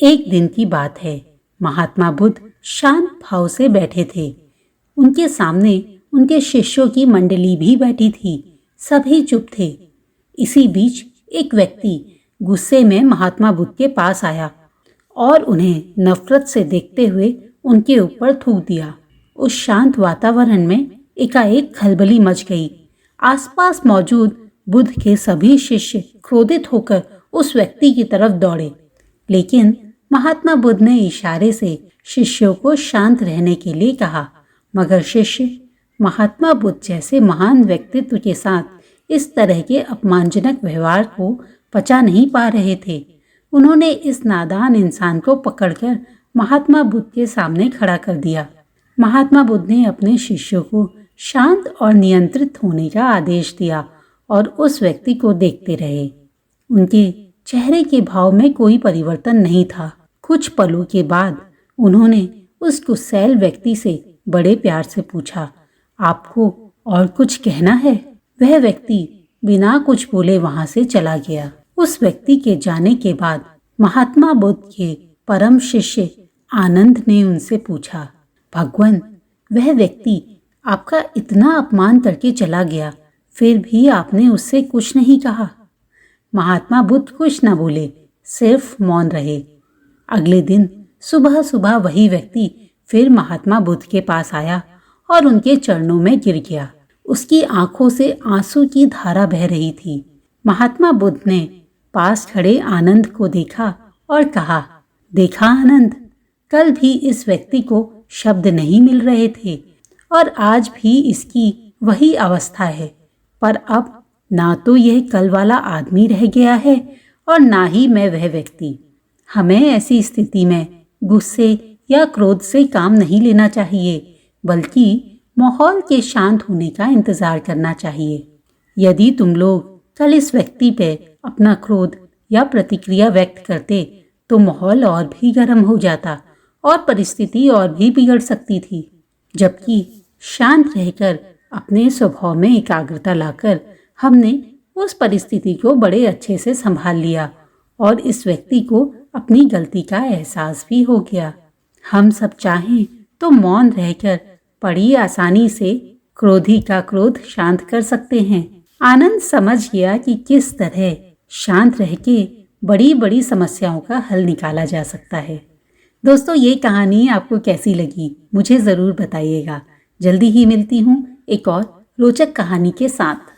एक दिन की बात है। महात्मा बुद्ध शांत भाव से बैठे थे। उनके सामने उनके शिष्यों की मंडली भी बैठी थी। सभी चुप थे। इसी बीच एक व्यक्ति गुस्से में महात्मा बुद्ध के पास आया और उन्हें नफरत से देखते हुए उनके ऊपर थूक दिया। उस शांत वातावरण में एकाएक खलबली मच गई। आसपास मौजूद बुद्ध के सभी शिष्य क्रोधित होकर उस व्यक्ति की तरफ दौड़े, लेकिन महात्मा बुद्ध ने इशारे से शिष्यों को शांत रहने के लिए कहा। मगर शिष्य महात्मा बुद्ध जैसे महान व्यक्तित्व के साथ इस तरह के अपमानजनक व्यवहार को पचा नहीं पा रहे थे। उन्होंने इस नादान इंसान को पकड़कर महात्मा बुद्ध के सामने खड़ा कर दिया। महात्मा बुद्ध ने अपने शिष्यों को शांत और नियंत्रित होने का आदेश दिया और उस व्यक्ति को देखते रहे। उनके चेहरे के भाव में कोई परिवर्तन नहीं था। कुछ पलों के बाद उन्होंने उस गुस्सैल व्यक्ति से बड़े प्यार से पूछा, आपको और कुछ कहना है? वह व्यक्ति बिना कुछ बोले वहां से चला गया। उस व्यक्ति के जाने के बाद महात्मा बुद्ध के परम शिष्य आनंद ने उनसे पूछा, भगवान, वह व्यक्ति आपका इतना अपमान करके चला गया, फिर भी आपने उससे कुछ नहीं कहा। महात्मा बुद्ध कुछ न बोले, सिर्फ मौन रहे। अगले दिन सुबह सुबह वही व्यक्ति फिर महात्मा बुद्ध के पास आया और उनके चरणों में गिर गया। उसकी आंखों से आंसू की धारा बह रही थी। महात्मा बुद्ध ने पास खड़े आनंद को देखा और कहा, देखा आनंद, कल भी इस व्यक्ति को शब्द नहीं मिल रहे थे और आज भी इसकी वही अवस्था है, पर अब ना तो यह कल वाला आदमी रह गया है और ना ही मैं वह व्यक्ति। हमें ऐसी स्थिति में गुस्से या क्रोध से काम नहीं लेना चाहिए, बल्कि माहौल के शांत होने का इंतजार करना चाहिए। यदि तुम लोग कल इस व्यक्ति पे अपना क्रोध या प्रतिक्रिया व्यक्त करते तो माहौल और भी गर्म हो जाता और परिस्थिति और भी बिगड़ सकती थी। जबकि शांत रहकर अपने स्वभाव में एकाग्रता लाकर हमने उस परिस्थिति को बड़े अच्छे से संभाल लिया और इस व्यक्ति को अपनी गलती का एहसास भी हो गया। हम सब चाहें तो मौन रहकर बड़ी आसानी से क्रोधी का क्रोध शांत कर सकते हैं। आनंद समझ गया कि किस तरह शांत रह के बड़ी बड़ी समस्याओं का हल निकाला जा सकता है। दोस्तों, ये कहानी आपको कैसी लगी मुझे ज़रूर बताइएगा। जल्दी ही मिलती हूँ एक और रोचक कहानी के साथ।